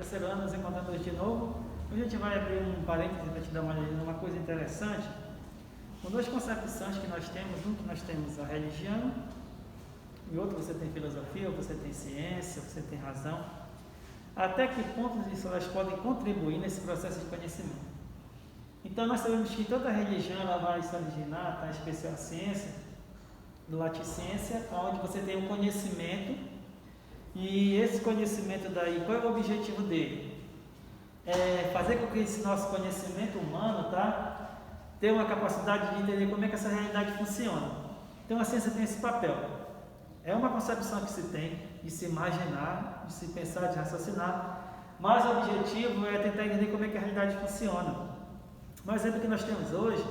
terceiro ano, nos encontramos hoje de novo. Hoje a gente vai abrir um parênteses para te dar uma olhada numa coisa interessante. Com duas concepções que nós temos, um que nós temos a religião, e outro você tem filosofia, você tem ciência, você tem razão. Até que ponto elas podem contribuir nesse processo de conhecimento? Então nós sabemos que toda religião ela vai se originar, tá? Em especial a ciência, do latim ciência, onde você tem um conhecimento, e esse conhecimento daí, qual é o objetivo dele? É fazer com que esse nosso conhecimento humano, tá, tenha uma capacidade de entender como é que essa realidade funciona. Então a ciência tem esse papel. É uma concepção que se tem de se imaginar, de se pensar, de raciocinar, mas o objetivo é tentar entender como é que a realidade funciona. No exemplo que nós temos hoje,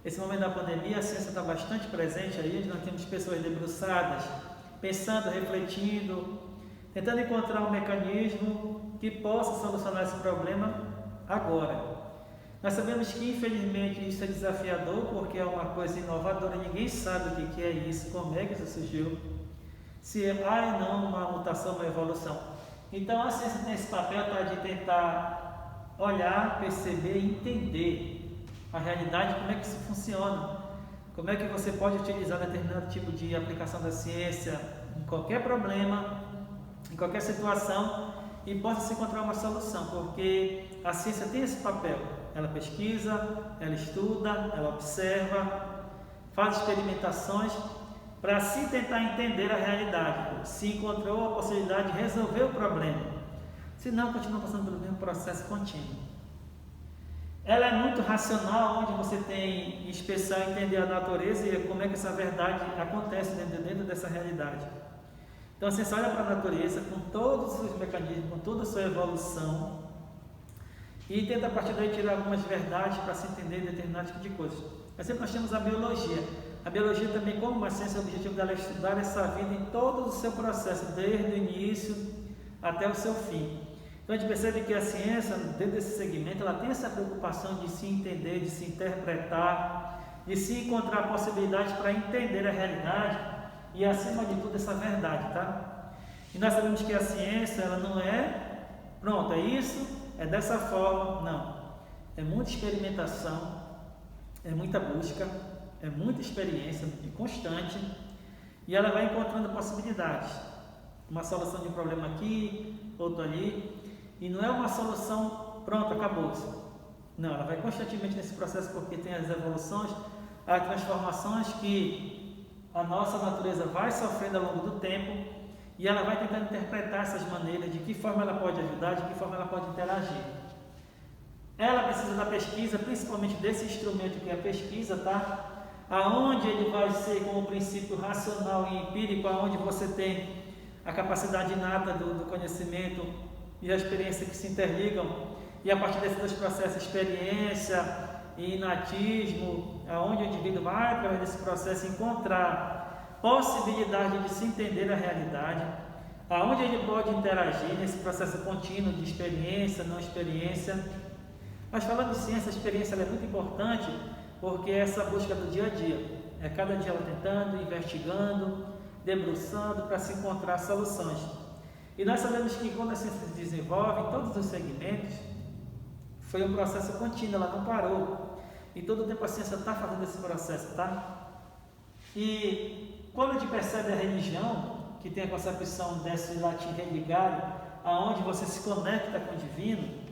esse momento da pandemia, a ciência está bastante presente aí, onde nós temos pessoas debruçadas, pensando, refletindo, tentando encontrar um mecanismo que possa solucionar esse problema agora. Nós sabemos que, infelizmente, isso é desafiador, porque é uma coisa inovadora, ninguém sabe o que é isso, como é que isso surgiu, se é ou não uma mutação, uma evolução. Então, a ciência tem esse papel, tá, de tentar olhar, perceber e entender a realidade, como é que isso funciona, como é que você pode utilizar determinado tipo de aplicação da ciência em qualquer problema, em qualquer situação, e possa se encontrar uma solução, porque a ciência tem esse papel. Ela pesquisa, ela estuda, ela observa, faz experimentações para se tentar entender a realidade, se encontrou a possibilidade de resolver o problema. Senão, continua passando pelo mesmo processo contínuo. Ela é muito racional, onde você tem, em especial, entender a natureza e como é que essa verdade acontece dentro dessa realidade. Então, você olha para a natureza com todos os seus mecanismos, com toda a sua evolução, e tenta a partir daí tirar algumas verdades para se entender determinado tipo de coisas. Exemplo, nós temos a biologia. A biologia também, como uma ciência, o objetivo dela é estudar essa vida em todo o seu processo, desde o início até o seu fim. Então a gente percebe que a ciência, dentro desse segmento, ela tem essa preocupação de se entender, de se interpretar, de se encontrar possibilidades para entender a realidade e, acima de tudo, essa verdade, tá? E nós sabemos que a ciência, ela não é, pronto, é isso, é dessa forma, não. É muita experimentação, é muita busca, é muita experiência e constante, e ela vai encontrando possibilidades. Uma solução de um problema aqui, outro ali, e não é uma solução, pronto, acabou-se. Não, ela vai constantemente nesse processo, porque tem as evoluções, as transformações que a nossa natureza vai sofrendo ao longo do tempo, e ela vai tentando interpretar essas maneiras, de que forma ela pode ajudar, de que forma ela pode interagir. Ela precisa da pesquisa, principalmente desse instrumento que é a pesquisa, tá? Aonde ele vai ser como princípio racional e empírico, aonde você tem a capacidade inata do conhecimento e a experiência que se interligam, e a partir desses dois processos, experiência e inatismo, aonde o indivíduo vai, através desse processo, encontrar possibilidade de se entender a realidade, aonde ele pode interagir nesse processo contínuo de experiência, não experiência. Mas falando de ciência, a experiência é muito importante, porque é essa busca do dia a dia, é cada dia ela tentando, investigando, debruçando para se encontrar soluções. E nós sabemos que quando a ciência se desenvolve em todos os segmentos, foi um processo contínuo, ela não parou. E todo o tempo a ciência está fazendo esse processo, tá? E quando a gente percebe a religião, que tem a concepção desse latim religare, aonde você se conecta com o divino,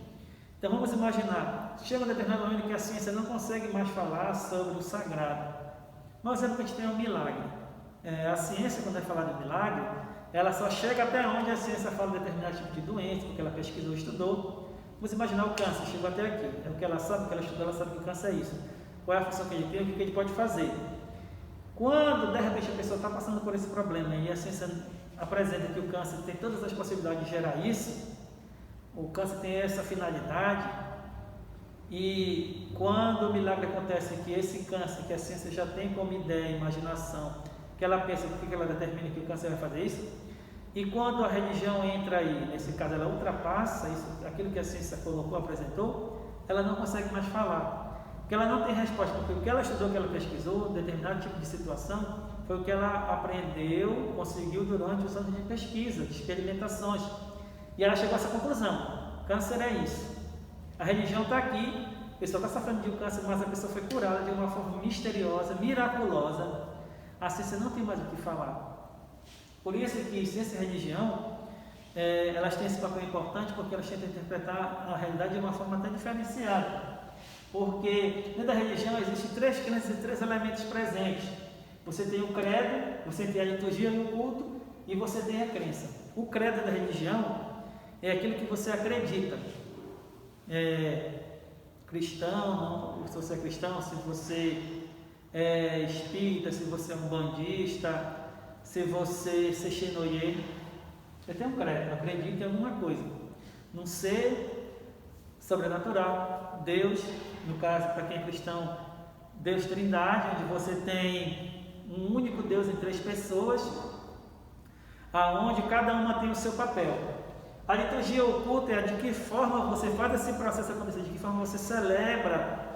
então vamos imaginar, chega um determinado momento que a ciência não consegue mais falar sobre o sagrado. Um exemplo que a gente tem é um milagre. A ciência, quando é falar de milagre, ela só chega até onde a ciência fala de determinado tipo de doença, porque ela pesquisou, estudou. Vamos imaginar o câncer, chegou até aqui. É o que ela sabe, o que ela estudou, ela sabe que o câncer é isso. Qual é a função que ele tem, o que ele pode fazer. Quando, de repente, a pessoa está passando por esse problema e a ciência apresenta que o câncer tem todas as possibilidades de gerar isso, o câncer tem essa finalidade, e quando o milagre acontece, que esse câncer, que a ciência já tem como ideia, imaginação, que ela pensa por que ela determina que o câncer vai fazer isso, e quando a religião entra aí, nesse caso ela ultrapassa isso, aquilo que a ciência colocou, apresentou, ela não consegue mais falar, porque ela não tem resposta, porque o que ela estudou, o que ela pesquisou, determinado tipo de situação, foi o que ela aprendeu, conseguiu durante os anos de pesquisa, de experimentações. E ela chegou a essa conclusão: câncer é isso. A religião está aqui, a pessoa está sofrendo de um câncer, mas a pessoa foi curada de uma forma misteriosa, miraculosa. A ciência não tem mais o que falar. Por isso que ciência e religião, elas têm esse papel importante, porque elas tentam interpretar a realidade de uma forma até diferenciada. Porque dentro da religião existem três crenças e três elementos presentes. Você tem o credo, você tem a liturgia e o culto, e você tem a crença. O credo da religião é aquilo que você acredita. Cristão, não, se você é cristão, se você é espírita, se você é umbandista, se você é xenoye, você tem um credo, acredita em alguma coisa, num ser sobrenatural, Deus, no caso para quem é cristão, Deus Trindade, onde você tem um único Deus em três pessoas, aonde cada uma tem o seu papel. A liturgia oculta é a de que forma você faz esse processo acontecer, de que forma você celebra,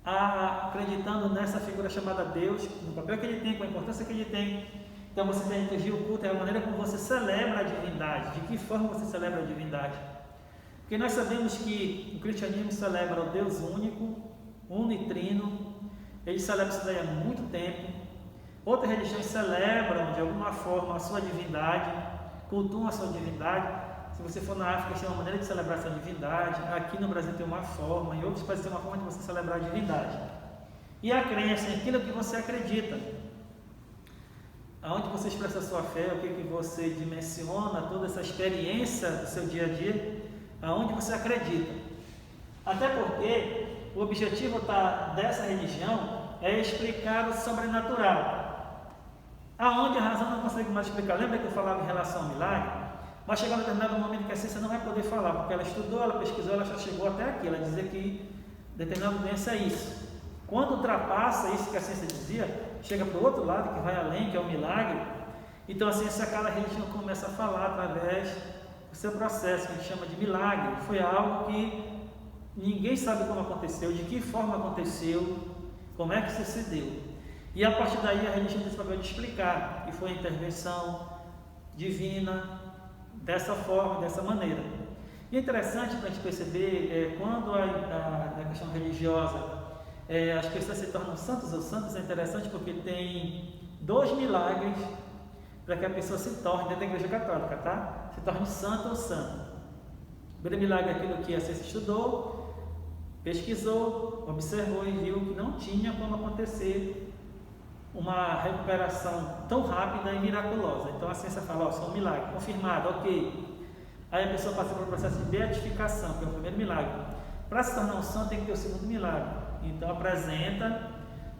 acreditando nessa figura chamada Deus, no papel que ele tem, com a importância que ele tem. Então você tem a liturgia oculta, é a maneira como você celebra a divindade, de que forma você celebra a divindade. Porque nós sabemos que o cristianismo celebra o Deus único, unitrino, ele celebra isso daí há muito tempo. Outras religiões celebram de alguma forma a sua divindade, cultuam a sua divindade. Se você for na África, tem uma maneira de celebrar essa divindade. Aqui no Brasil tem uma forma, em outros países tem uma forma de você celebrar a divindade. E a crença é aquilo que você acredita. Aonde você expressa a sua fé, o que você dimensiona, toda essa experiência do seu dia a dia, aonde você acredita. Até porque o objetivo dessa religião é explicar o sobrenatural. Aonde a razão não consegue mais explicar. Lembra que eu falava em relação ao milagre? Mas chega um determinado momento que a ciência não vai poder falar, porque ela estudou, ela pesquisou, ela já chegou até aqui, ela dizia que determinada doença é isso. Quando ultrapassa isso que a ciência dizia, chega para o outro lado, que vai além, que é o milagre, então a ciência, a religião começa a falar através do seu processo, que a gente chama de milagre. Foi algo que ninguém sabe como aconteceu, de que forma aconteceu, como é que isso se deu. E a partir daí a religião tem esse papel de explicar, que foi a intervenção divina, dessa forma, dessa maneira. E é interessante para a gente perceber, quando na questão religiosa, as pessoas se tornam santos ou santas, é interessante porque tem 2 milagres para que a pessoa se torne, dentro da igreja católica, tá? Se torne santo ou santa. O primeiro milagre é aquilo que a ciência estudou, pesquisou, observou e viu que não tinha como acontecer uma recuperação tão rápida e miraculosa. Então a ciência fala, só um milagre, confirmado, ok. Aí a pessoa passa pelo processo de beatificação, que é o primeiro milagre. Para se tornar um santo tem que ter o segundo milagre. Então apresenta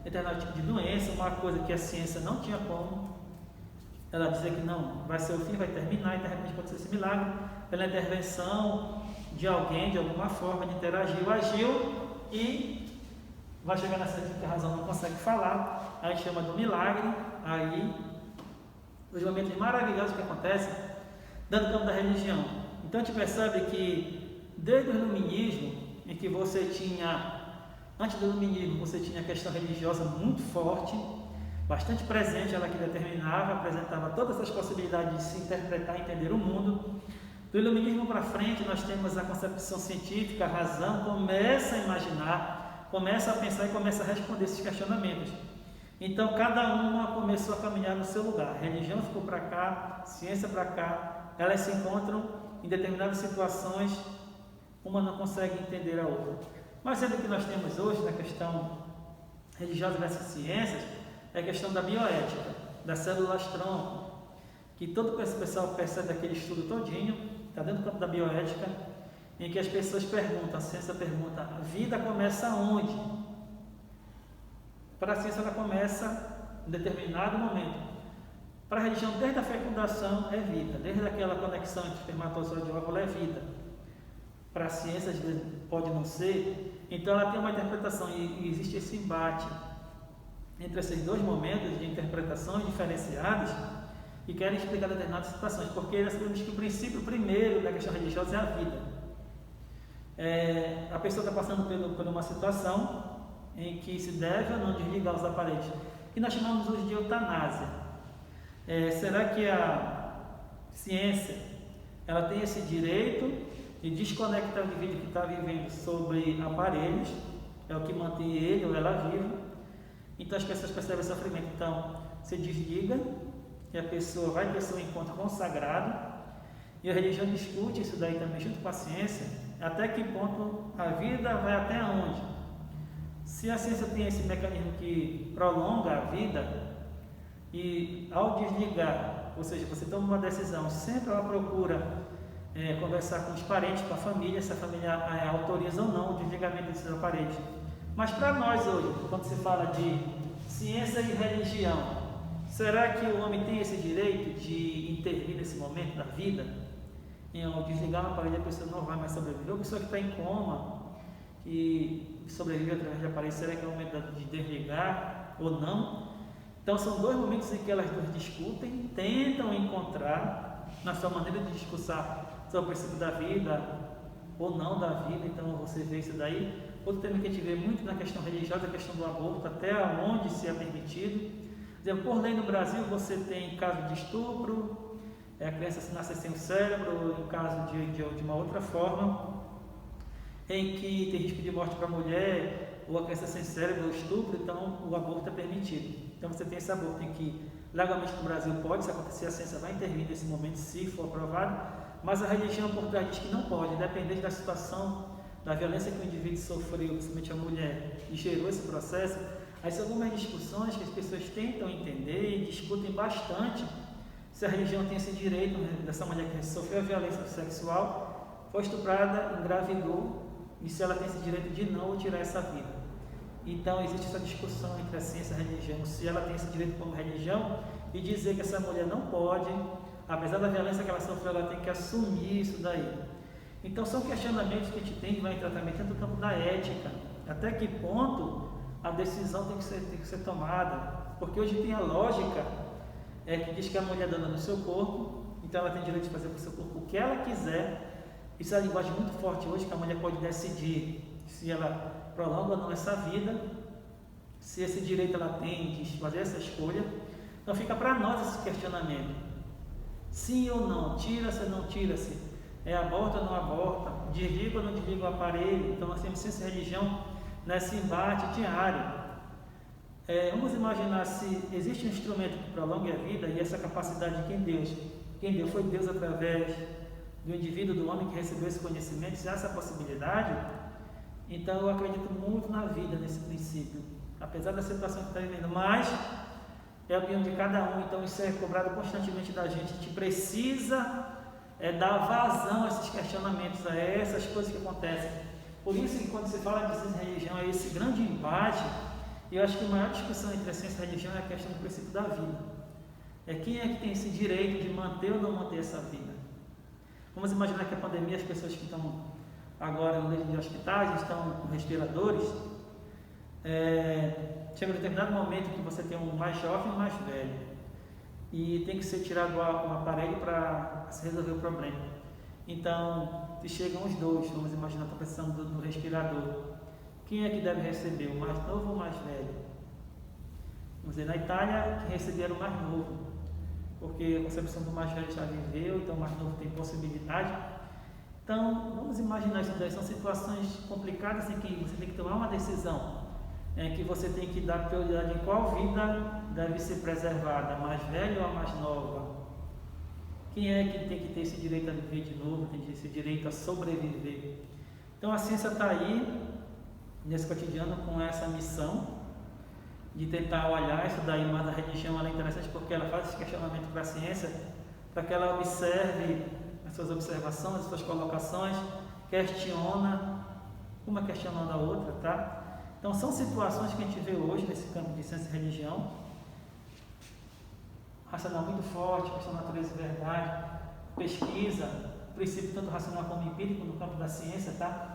determinado tipo de doença, uma coisa que a ciência não tinha como. Ela dizia que não, vai ser o fim, vai terminar, e de repente pode ser esse milagre, pela intervenção de alguém, de alguma forma, de interagiu, agiu e vai chegar nessa que a razão não consegue falar, aí chama do milagre. Aí os momentos maravilhosos que acontecem dentro do campo da religião. Então a gente percebe que desde o iluminismo, em que você tinha, antes do iluminismo, você tinha a questão religiosa muito forte, bastante presente, ela que determinava, apresentava todas as possibilidades de se interpretar e entender o mundo. Do iluminismo para frente nós temos a concepção científica, a razão começa a imaginar, começa a pensar e começa a responder esses questionamentos. Então cada uma começou a caminhar no seu lugar, a religião ficou para cá, a ciência para cá, elas se encontram em determinadas situações, uma não consegue entender a outra. Mas sendo que nós temos hoje na questão religiosa versus ciências, é a questão da bioética, das células-tronco, que todo esse pessoal percebe daquele estudo todinho, está dentro do campo da bioética, em que as pessoas perguntam, a ciência pergunta, a vida começa onde? Para a ciência ela começa em determinado momento. Para a religião, desde a fecundação é vida, desde aquela conexão entre espermatozoide e óvulo é vida. Para a ciência às vezes pode não ser, então ela tem uma interpretação e existe esse embate entre esses dois momentos de interpretações diferenciadas e querem explicar determinadas situações, porque nós sabemos que o princípio primeiro da questão religiosa é a vida. A pessoa está passando por uma situação em que se deve ou não desligar os aparelhos, que nós chamamos hoje de eutanásia. Será que a ciência ela tem esse direito de desconectar o indivíduo que está vivendo sobre aparelhos, é o que mantém ele ou ela viva. Então as pessoas percebem o sofrimento, então se desliga e a pessoa vai ter seu encontro consagrado, e a religião discute isso daí também junto com a ciência, até que ponto a vida vai até onde. Se a ciência tem esse mecanismo que prolonga a vida, e ao desligar, ou seja, você toma uma decisão, sempre ela procura conversar com os parentes, com a família, se a família autoriza ou não o desligamento desses aparelhos. Mas para nós hoje, quando se fala de ciência e religião, será que o homem tem esse direito de intervir nesse momento da vida? Ao desligar um aparelho, a pessoa não vai mais sobreviver. Ou a pessoa que está em coma, que sobrevive através de aparelho, será que é o momento de desligar ou não? Então são dois momentos em que elas duas discutem, tentam encontrar na sua maneira de discursar sobre o princípio da vida ou não da vida. Então você vê isso daí. Outro tema que a gente vê muito na questão religiosa, a questão do aborto, até onde se é permitido. Por exemplo, por lei no Brasil você tem caso de estupro, a criança nasce sem o cérebro, em caso de uma outra forma, em que tem risco de morte para a mulher, ou a criança sem cérebro, ou estupro, então o aborto é permitido. Então você tem esse aborto em que legalmente no Brasil pode, se acontecer, a ciência vai intervir nesse momento se for aprovado, mas a religião por trás diz que não pode, independente da situação, da violência que o indivíduo sofreu, principalmente a mulher, e gerou esse processo. Aí são algumas discussões que as pessoas tentam entender e discutem bastante se a religião tem esse direito, né, dessa mulher que sofreu a violência sexual, foi estuprada, engravidou, e se ela tem esse direito de não tirar essa vida. Então existe essa discussão entre a ciência e a religião, se ela tem esse direito como religião, e dizer que essa mulher não pode, apesar da violência que ela sofreu, ela tem que assumir isso daí. Então são questionamentos que a gente tem que vai em tratamento dentro do campo da ética, até que ponto a decisão tem que ser tomada, porque hoje tem a lógica que diz que a mulher é dona do seu corpo, então ela tem direito de fazer com o seu corpo o que ela quiser. Isso é uma linguagem muito forte hoje, que a mulher pode decidir se ela prolonga ou não essa vida, se esse direito ela tem de fazer essa escolha. Então fica para nós esse questionamento: sim ou não, tira-se ou não tira-se, aborta ou não aborta, desliga ou não desliga o aparelho. Então nós temos ciência e religião nesse embate diário. Vamos imaginar se existe um instrumento que prolongue a vida, e essa capacidade de quem deu foi Deus através do indivíduo, do homem que recebeu esse conhecimento, se há essa possibilidade, então eu acredito muito na vida nesse princípio, apesar da situação que está vivendo, mas é a opinião de cada um, então isso é cobrado constantemente da gente. A gente precisa dar vazão a esses questionamentos, a essas coisas que acontecem. Por isso que quando se fala de ciência e religião, é esse grande embate. Eu acho que a maior discussão entre a ciência e a religião é a questão do princípio da vida. Quem é que tem esse direito de manter ou não manter essa vida? Vamos imaginar que a pandemia, as pessoas que estão agora no leito de hospitais, estão com respiradores, chega um determinado momento que você tem um mais jovem e um mais velho, e tem que ser tirado o aparelho para se resolver o problema. Então, se chegam os dois, vamos imaginar que estão precisando do respirador, quem é que deve receber, o mais novo ou o mais velho? Vamos dizer, na Itália, quem recebia era o mais novo, porque a concepção do mais velho já viveu, então o mais novo tem possibilidade. Então, vamos imaginar isso daí, são situações complicadas em que você tem que tomar uma decisão, que você tem que dar prioridade em qual vida deve ser preservada, a mais velha ou a mais nova. Quem é que tem que ter esse direito a viver de novo, tem esse direito a sobreviver? Então a ciência está aí, nesse cotidiano, com essa missão de tentar olhar isso daí, mas a religião ela é interessante porque ela faz esse questionamento para a ciência, para que ela observe as suas observações, as suas colocações, questiona, uma questionando a outra, tá? Então são situações que a gente vê hoje nesse campo de ciência e religião, racional muito forte, questão da natureza e verdade, pesquisa, princípio tanto racional como empírico no campo da ciência, tá?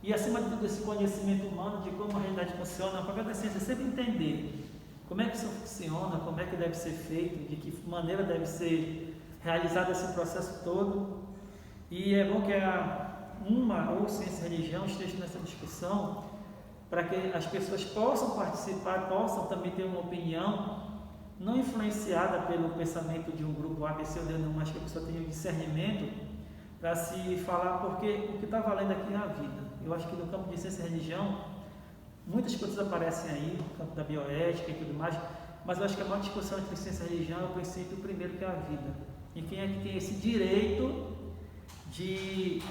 E acima de tudo esse conhecimento humano de como a realidade funciona, o papel da ciência é sempre entender como é que isso funciona, como é que deve ser feito, de que maneira deve ser realizado esse processo todo. E é bom que uma ou ciência e religião esteja nessa discussão para que as pessoas possam participar, possam também ter uma opinião não influenciada pelo pensamento de um grupo A, B, C ou D, não, mas que a pessoa tenha um discernimento para se falar, porque o que está valendo aqui é a vida. Eu acho que no campo de ciência e religião, muitas coisas aparecem aí, no campo da bioética e tudo mais, mas eu acho que a maior discussão entre ciência e religião é o princípio primeiro, que é a vida. E quem é que tem esse direito de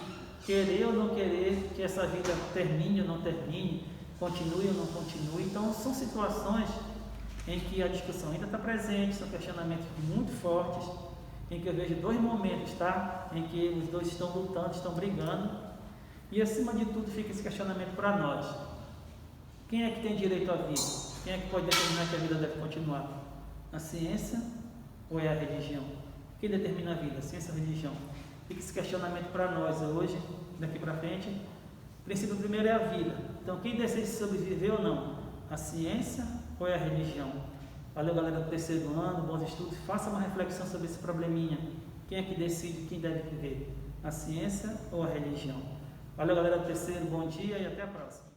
querer ou não querer que essa vida termine ou não termine, continue ou não continue. Então são situações em que a discussão ainda está presente, são questionamentos muito fortes, em que eu vejo dois momentos, tá? Em que os dois estão lutando, estão brigando, e acima de tudo fica esse questionamento para nós: quem é que tem direito à vida? Quem é que pode determinar que a vida deve continuar? A ciência ou é a religião? Quem determina a vida? A ciência ou a religião? Fica esse questionamento para nós hoje, daqui para frente. O princípio primeiro é a vida. Então quem decide se sobreviver ou não? A ciência ou é a religião? Valeu, galera do terceiro ano, bons estudos. Faça uma reflexão sobre esse probleminha. Quem é que decide quem deve viver? A ciência ou a religião? Valeu, galera do terceiro, bom dia e até a próxima.